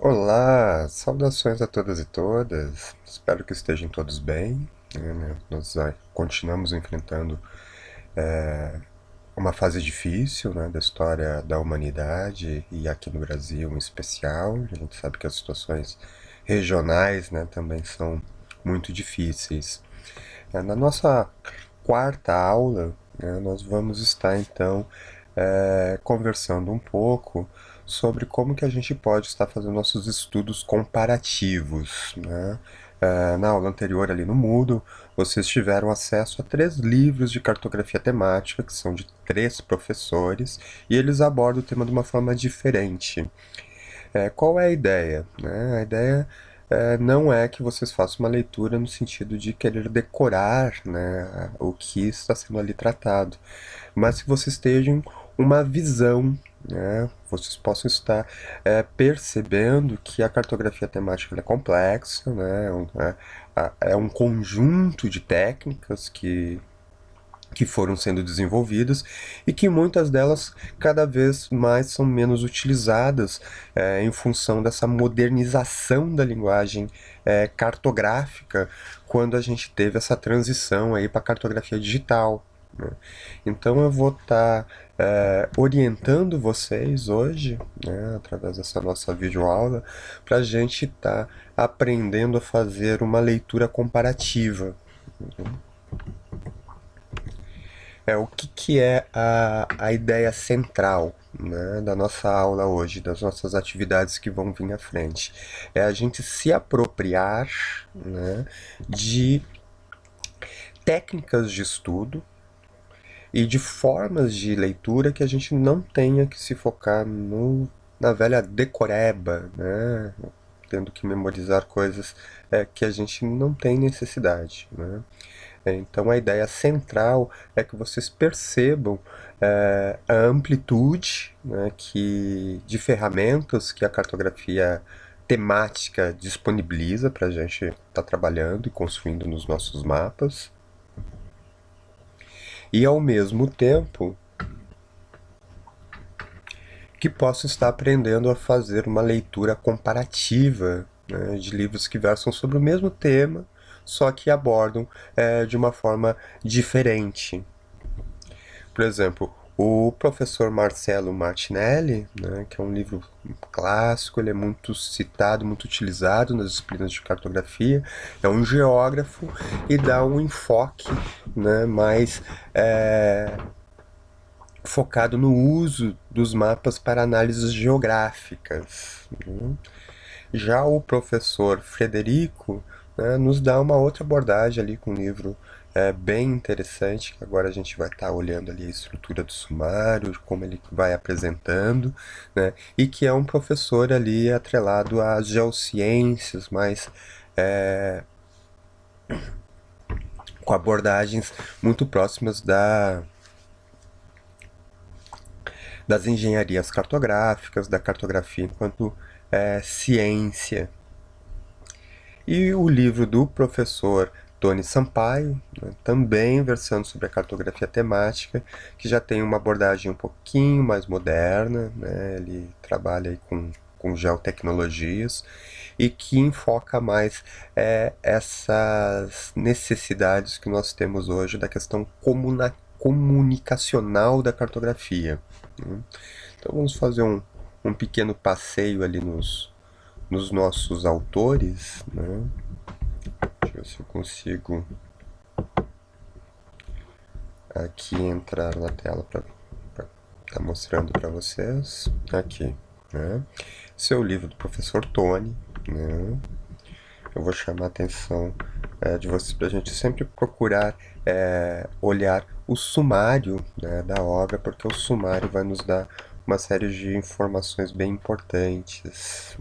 Olá, saudações a todas e todas. Espero que estejam todos bem. Nós continuamos enfrentando uma fase difícil, né, da história da humanidade e aqui no Brasil em especial. A gente sabe que as situações regionais, né, também são muito difíceis. Na nossa quarta aula, né, nós vamos estar então conversando um pouco sobre como que a gente pode estar fazendo nossos estudos comparativos, né? Na aula anterior ali no Moodle, vocês tiveram acesso a 3 livros de cartografia temática, que são de 3 professores, e eles abordam o tema de uma forma diferente. Qual é a ideia? Né? A ideia não é que vocês façam uma leitura no sentido de querer decorar, né, o que está sendo ali tratado, mas que vocês tenham uma visão, né, vocês possam estar percebendo que a cartografia temática é complexa, né, é um conjunto de técnicas que foram sendo desenvolvidas e que muitas delas cada vez mais são menos utilizadas em função dessa modernização da linguagem cartográfica quando a gente teve essa transição aí para a cartografia digital, né? Então eu vou estar orientando vocês hoje, né, através dessa nossa videoaula, para a gente estar aprendendo a fazer uma leitura comparativa. O que é a ideia central, né, da nossa aula hoje, das nossas atividades que vão vir à frente? É a gente se apropriar, né, de técnicas de estudo e de formas de leitura que a gente não tenha que se focar na velha decoreba, né, tendo que memorizar coisas que a gente não tem necessidade, né? Então a ideia central é que vocês percebam a amplitude, né, de ferramentas que a cartografia temática disponibiliza para a gente estar trabalhando e construindo nos nossos mapas. E ao mesmo tempo que possa estar aprendendo a fazer uma leitura comparativa, né, de livros que versam sobre o mesmo tema, só que abordam de uma forma diferente. Por exemplo, o professor Marcelo Martinelli, né, que é um livro clássico, ele é muito citado, muito utilizado nas disciplinas de cartografia, é um geógrafo e dá um enfoque, né, mais focado no uso dos mapas para análises geográficas, né? Já o professor Frederico, né, nos dá uma outra abordagem ali com um livro bem interessante, que agora a gente vai estar olhando ali a estrutura do sumário, como ele vai apresentando, né, e que é um professor ali atrelado às geociências, mas com abordagens muito próximas das engenharias cartográficas, da cartografia enquanto ciência. E o livro do professor Tony Sampaio, né, também versando sobre a cartografia temática, que já tem uma abordagem um pouquinho mais moderna, né, ele trabalha aí com geotecnologias e que enfoca mais essas necessidades que nós temos hoje da questão comunicacional da cartografia, né? Então vamos fazer um pequeno passeio ali nos nossos autores, né? Deixa eu ver se eu consigo aqui entrar na tela para estar mostrando para vocês. Aqui, né? Esse é o livro do professor Tony, né? Eu vou chamar a atenção de vocês para a gente sempre procurar olhar o sumário, né, da obra, porque o sumário vai nos dar uma série de informações bem importantes.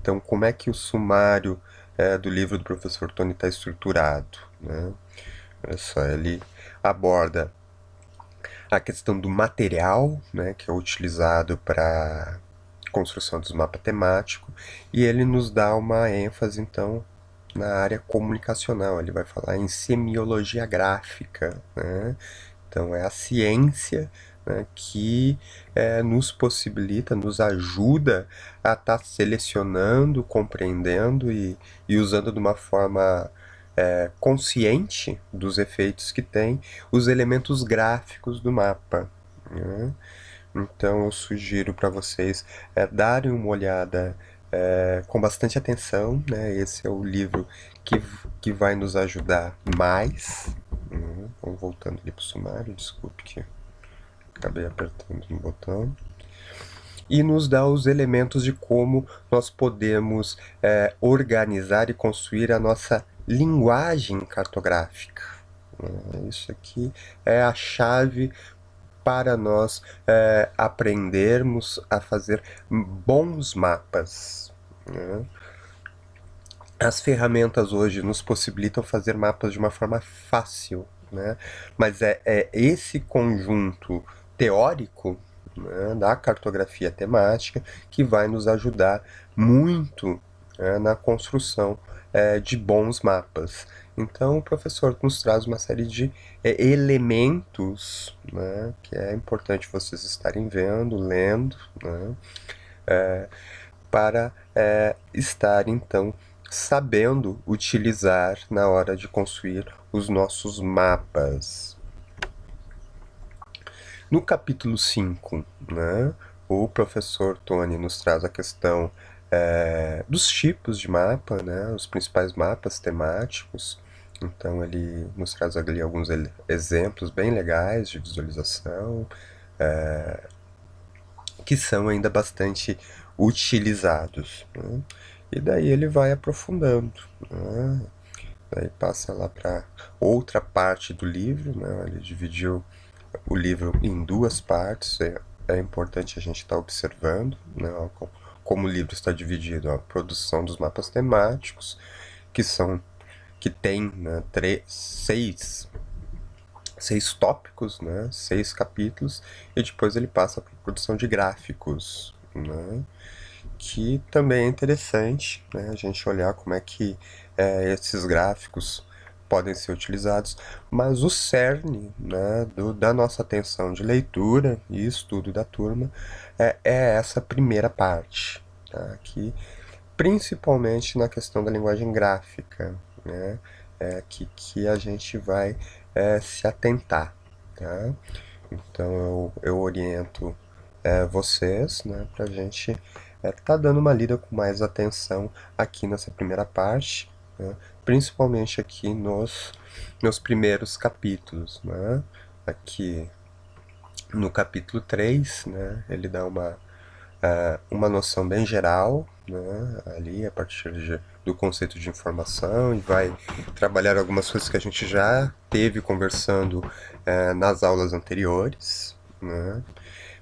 Então, como é que o sumário do livro do professor Tony está estruturado, né? Olha só, ele aborda a questão do material, né, que é utilizado para construção dos mapas temáticos, e ele nos dá uma ênfase, então, na área comunicacional. Ele vai falar em semiologia gráfica, né? Então, é a ciência, né, que nos possibilita, nos ajuda a estar selecionando, compreendendo e usando de uma forma consciente dos efeitos que tem os elementos gráficos do mapa, né? Então eu sugiro para vocês darem uma olhada com bastante atenção, né? Esse é o livro que vai nos ajudar mais. Vamos voltando aqui para o sumário, desculpe que acabei apertando um botão. E nos dá os elementos de como nós podemos organizar e construir a nossa linguagem cartográfica. Isso aqui é a chave para nós aprendermos a fazer bons mapas, né? As ferramentas hoje nos possibilitam fazer mapas de uma forma fácil, né? Mas é esse conjunto teórico, né, da cartografia temática que vai nos ajudar muito na construção de bons mapas. Então o professor nos traz uma série de elementos, né, que é importante vocês estarem vendo, lendo, né, para estar então sabendo utilizar na hora de construir os nossos mapas. No capítulo 5, né, o professor Tony nos traz a questão dos tipos de mapa, né, os principais mapas temáticos. Então ele nos traz ali alguns exemplos bem legais de visualização, que são ainda bastante utilizados, né? E daí ele vai aprofundando, né? Daí passa lá para outra parte do livro, né? Ele dividiu o livro em duas partes. É importante a gente estar observando, né, como o livro está dividido: a produção dos mapas temáticos, que tem, né, seis tópicos, né, 6 capítulos, e depois ele passa para a produção de gráficos, né, que também é interessante, né, a gente olhar como é que esses gráficos podem ser utilizados, mas o cerne, né, da nossa atenção de leitura e estudo da turma é essa primeira parte, tá, que principalmente na questão da linguagem gráfica, né, que a gente vai se atentar, tá? Então eu oriento vocês, né, para a gente tá dando uma lida com mais atenção aqui nessa primeira parte, né, principalmente aqui nos primeiros capítulos, né? Aqui no capítulo 3, né, ele dá uma noção bem geral, né, ali a partir do conceito de informação, e vai trabalhar algumas coisas que a gente já teve conversando nas aulas anteriores, né,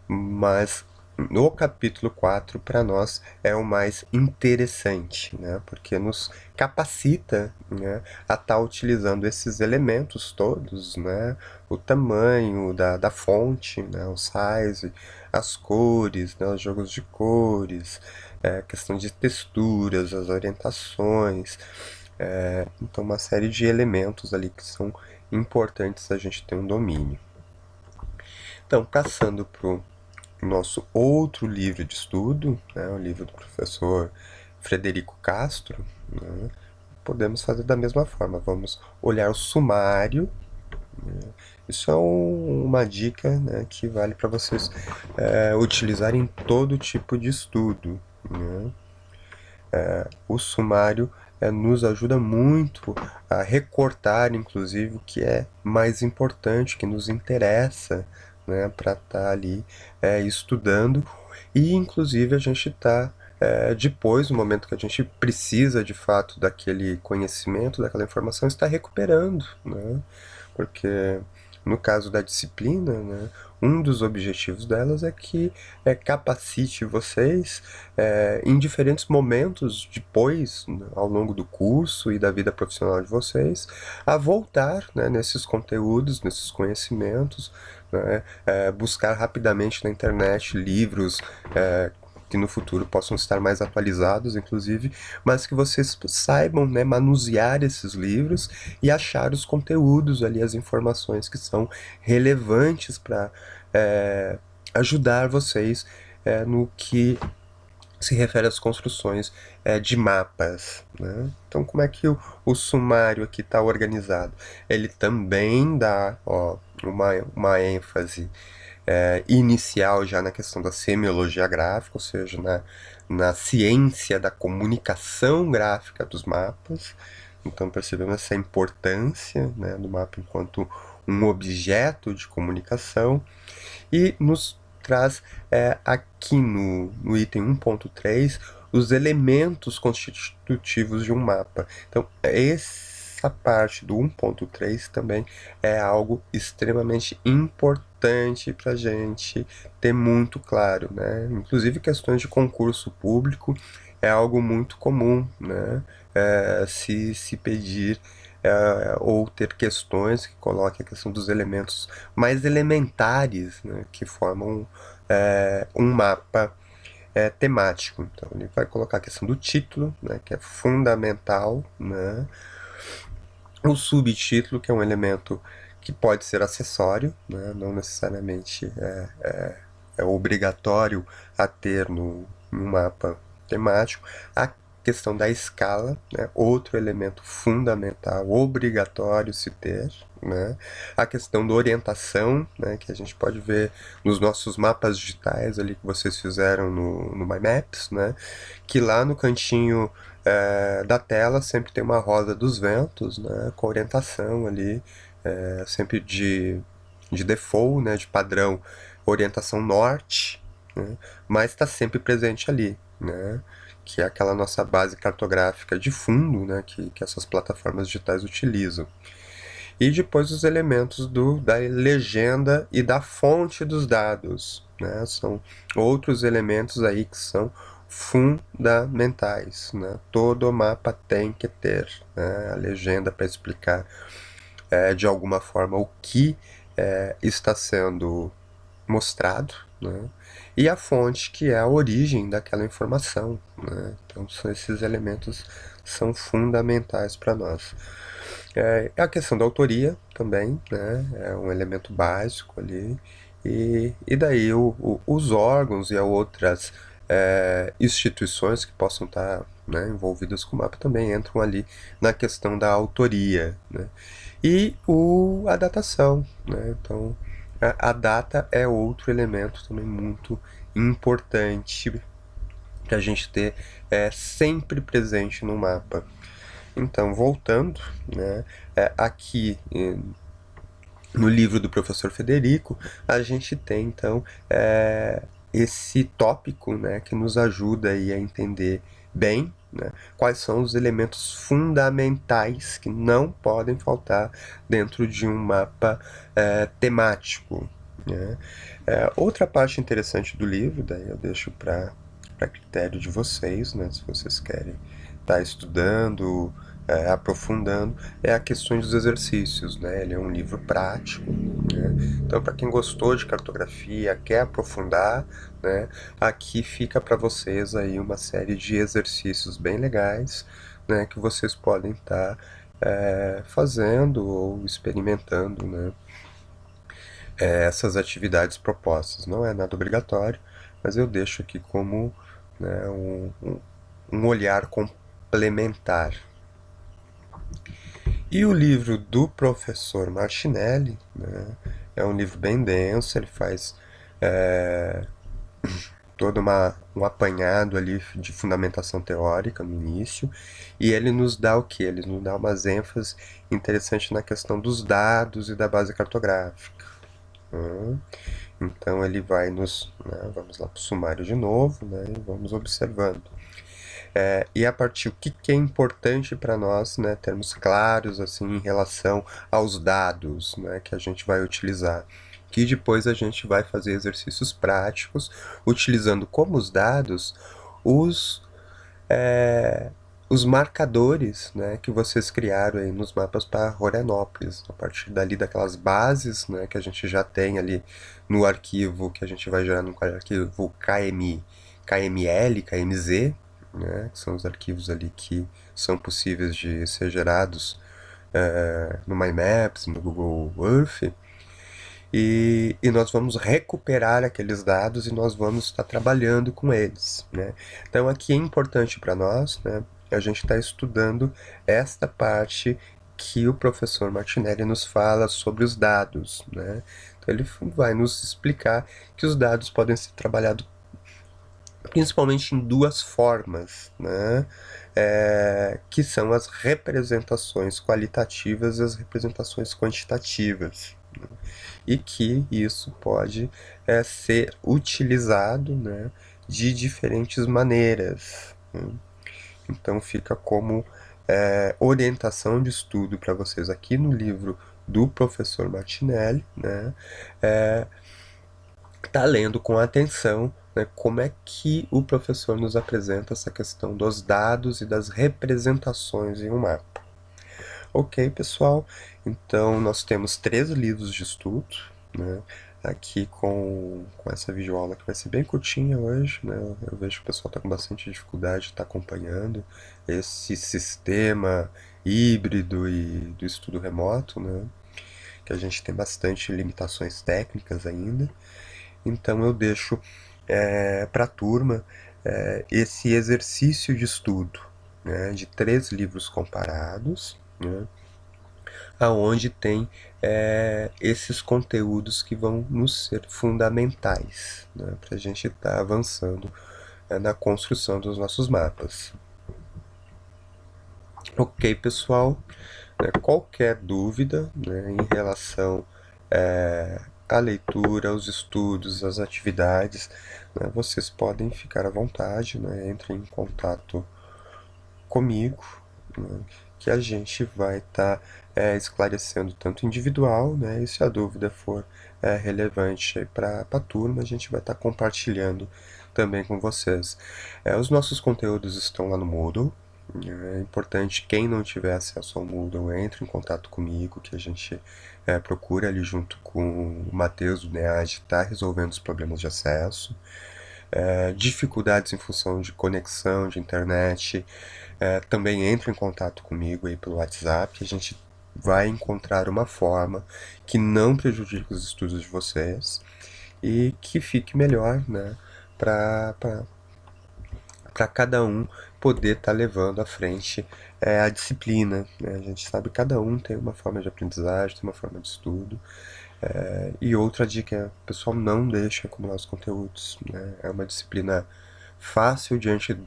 mas no capítulo 4 para nós é o mais interessante, né, porque nos capacita, né, a estar utilizando esses elementos todos, né, o tamanho da fonte, né, o size, as cores, né, os jogos de cores, questão de texturas, as orientações, então uma série de elementos ali que são importantes a gente ter um domínio. Então, passando para o nosso outro livro de estudo, né, o livro do professor Frederico Castro, né, podemos fazer da mesma forma. Vamos olhar o sumário, né. Isso é uma dica, né, que vale para vocês utilizarem em todo tipo de estudo, né. O sumário nos ajuda muito a recortar, inclusive, o que é mais importante, o que nos interessa, né, para estar ali estudando, e inclusive a gente está depois, no momento que a gente precisa de fato daquele conhecimento, daquela informação, está recuperando, né, porque no caso da disciplina, né, um dos objetivos delas é que capacite vocês em diferentes momentos depois, né, ao longo do curso e da vida profissional de vocês, a voltar, né, nesses conteúdos, nesses conhecimentos, né, buscar rapidamente na internet livros que no futuro possam estar mais atualizados, inclusive, mas que vocês saibam, né, manusear esses livros e achar os conteúdos ali, as informações que são relevantes para ajudar vocês no que se refere às construções de mapas, né? Então, como é que o sumário aqui está organizado? Ele também dá uma ênfase inicial já na questão da semiologia gráfica, ou seja, na ciência da comunicação gráfica dos mapas. Então, percebemos essa importância, né, do mapa enquanto um objeto de comunicação, e nos traz aqui no item 1.3 os elementos constitutivos de um mapa. Então, essa parte do 1.3 também é algo extremamente importante para a gente ter muito claro, né? Inclusive, questões de concurso público é algo muito comum, né? Se pedir ou ter questões que coloquem a questão dos elementos mais elementares, né, que formam um mapa temático. Então ele vai colocar a questão do título, né, que é fundamental, né, o subtítulo, que é um elemento que pode ser acessório, né, não necessariamente é obrigatório a ter no mapa temático. A questão da escala, né, outro elemento fundamental, obrigatório se ter, né, a questão da orientação, né, que a gente pode ver nos nossos mapas digitais ali que vocês fizeram no My Maps, né, que lá no cantinho da tela sempre tem uma roda dos ventos, né, com orientação ali, sempre de default, né, de padrão, orientação norte, né, mas está sempre presente ali, né, que é aquela nossa base cartográfica de fundo, né, que essas plataformas digitais utilizam. E depois os elementos da legenda e da fonte dos dados, né, são outros elementos aí que são fundamentais, né? Todo mapa tem que ter, né, a legenda para explicar de alguma forma o que está sendo mostrado, né? E a fonte, que é a origem daquela informação, né? Então esses elementos são fundamentais para nós. A questão da autoria também, né? É um elemento básico ali. E daí os órgãos e outras instituições que possam estar, né, envolvidas com o mapa também entram ali na questão da autoria, né? E a datação, né? Então a data é outro elemento também muito importante que a gente ter sempre presente no mapa. Então, voltando, né, aqui no livro do professor Federico, a gente tem, então, esse tópico, né, que nos ajuda aí a entender bem, né, quais são os elementos fundamentais que não podem faltar dentro de um mapa temático, né. Outra parte interessante do livro, daí eu deixo para critério de vocês, né, se vocês querem estar estudando, aprofundando, é a questão dos exercícios, né? Ele é um livro prático, né? Então, para quem gostou de cartografia, quer aprofundar, né, aqui fica para vocês aí uma série de exercícios bem legais, né, que vocês podem estar fazendo ou experimentando, né, essas atividades propostas. Não é nada obrigatório, mas eu deixo aqui como, né, um olhar complementar. E o livro do professor Martinelli, né, é um livro bem denso, ele faz todo um apanhado ali de fundamentação teórica no início, e ele nos dá o que? Ele nos dá umas ênfases interessantes na questão dos dados e da base cartográfica. Então ele vai nos... né, vamos lá para o sumário de novo, né, e vamos observando. E a partir o que é importante para nós, né, termos claros assim em relação aos dados, né, que a gente vai utilizar, que depois a gente vai fazer exercícios práticos utilizando como os dados os marcadores, né, que vocês criaram aí nos mapas para Rorianópolis, a partir dali daquelas bases, né, que a gente já tem ali no arquivo que a gente vai gerar no arquivo KML, KMZ, né, que são os arquivos ali que são possíveis de ser gerados no My Maps, no Google Earth. e nós vamos recuperar aqueles dados e nós vamos estar trabalhando com eles, né? Então aqui é importante para nós, né, a gente está estudando esta parte que o professor Martinelli nos fala sobre os dados, né? Então ele vai nos explicar que os dados podem ser trabalhados principalmente em duas formas, né? Que são as representações qualitativas e as representações quantitativas, né? E que isso pode ser utilizado, né, de diferentes maneiras, né? Então fica como orientação de estudo para vocês aqui no livro do professor Martinelli, né? Tá lendo com atenção, né, como é que o professor nos apresenta essa questão dos dados e das representações em um mapa. Ok, pessoal? Então nós temos 3 livros de estudo, né? Aqui com essa videoaula que vai ser bem curtinha hoje, né? Eu vejo que o pessoal está com bastante dificuldade de estar acompanhando esse sistema híbrido e do estudo remoto, né? Que a gente tem bastante limitações técnicas ainda. Então eu deixo para a turma esse exercício de estudo, né, de 3 livros comparados, né, aonde tem esses conteúdos que vão nos ser fundamentais, né, para a gente estar avançando na construção dos nossos mapas. Ok, pessoal? Qualquer dúvida, né, em relação à leitura, aos estudos, às atividades, né, vocês podem ficar à vontade, né, entrem em contato comigo, né, que a gente vai estar esclarecendo tanto individual, né, e se a dúvida for relevante para a turma, a gente vai estar compartilhando também com vocês. Os nossos conteúdos estão lá no Moodle. É importante, quem não tiver acesso ao Moodle, entre em contato comigo, que a gente procura ali junto com o Matheus do NEAD estar resolvendo os problemas de acesso. Dificuldades em função de conexão, de internet, também entre em contato comigo aí pelo WhatsApp, a gente vai encontrar uma forma que não prejudique os estudos de vocês e que fique melhor, né, para cada um poder estar levando à frente a disciplina, né? A gente sabe que cada um tem uma forma de aprendizagem, tem uma forma de estudo. E outra dica é, pessoal, não deixe acumular os conteúdos, né? É uma disciplina fácil diante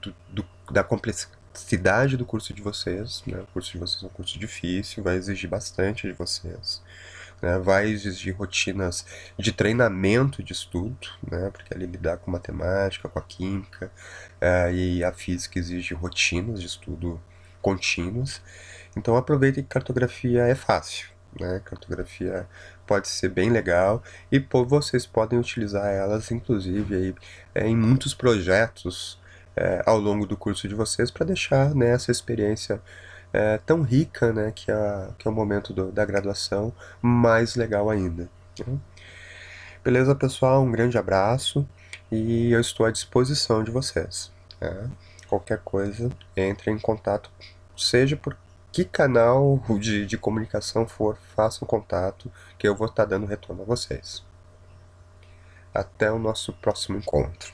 da complexidade do curso de vocês, né? O curso de vocês é um curso difícil, vai exigir bastante de vocês, né? Vai exigir rotinas de treinamento de estudo, né? Porque ali lidar com matemática, com a química, e a física exige rotinas de estudo contínuas. Então aproveitem que cartografia é fácil, né? Cartografia pode ser bem legal e vocês podem utilizar elas, inclusive, aí, em muitos projetos ao longo do curso de vocês para deixar, né, essa experiência tão rica, né, que é o momento da graduação, mais legal ainda, né? Beleza, pessoal? Um grande abraço e eu estou à disposição de vocês, né? Qualquer coisa, entre em contato, seja por que canal de comunicação for, façam contato, que eu vou estar dando retorno a vocês. Até o nosso próximo encontro.